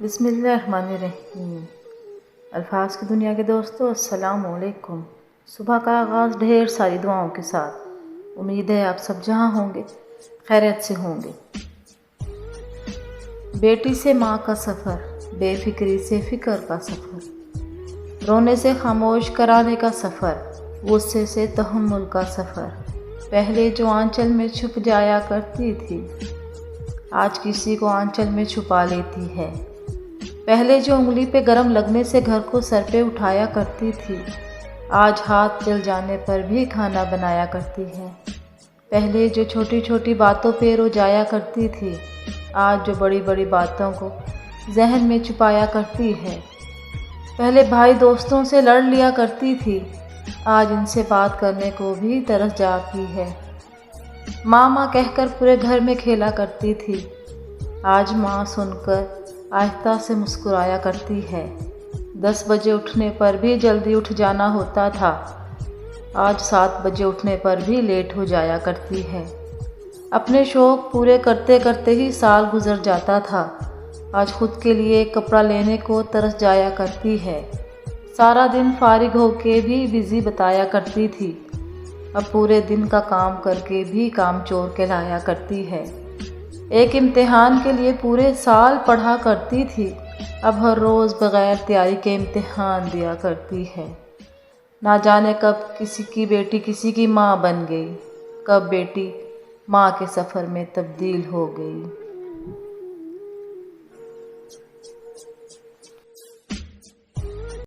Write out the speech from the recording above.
बिस्मिल्लाहिर्रहमानिर्रहीम। अल्फाज की दुनिया के दोस्तों, अस्सलाम वालेकुम। सुबह का आगाज़ ढेर सारी दुआओं के साथ। उम्मीद है आप सब जहाँ होंगे खैरियत से होंगे। बेटी से माँ का सफ़र, बेफिक्री से फ़िक्र का सफ़र, रोने से खामोश कराने का सफ़र, गुस्से से तहम्मुल का सफ़र। पहले जो आंचल में छुप जाया करती थी, आज किसी को आंचल में छुपा लेती है। पहले जो उंगली पे गरम लगने से घर को सर पे उठाया करती थी, आज हाथ जल जाने पर भी खाना बनाया करती है। पहले जो छोटी छोटी बातों पे रोजाया करती थी, आज जो बड़ी बड़ी बातों को जहन में छुपाया करती है। पहले भाई दोस्तों से लड़ लिया करती थी, आज इनसे बात करने को भी तरस जाती है। माँ माँ कहकर पूरे घर में खेला करती थी, आज माँ सुनकर आहिस्ता से मुस्कुराया करती है। 10 बजे उठने पर भी जल्दी उठ जाना होता था, आज 7 बजे उठने पर भी लेट हो जाया करती है। अपने शौक़ पूरे करते करते ही साल गुजर जाता था, आज खुद के लिए कपड़ा लेने को तरस जाया करती है। सारा दिन फारिग होके भी बिज़ी बताया करती थी, अब पूरे दिन का काम करके भी काम चोर कहलाया करती है। एक इम्तिहान के लिए पूरे साल पढ़ा करती थी, अब हर रोज़ बग़ैर तैयारी के इम्तिहान दिया करती है। ना जाने कब किसी की बेटी किसी की माँ बन गई, कब बेटी माँ के सफ़र में तब्दील हो गई।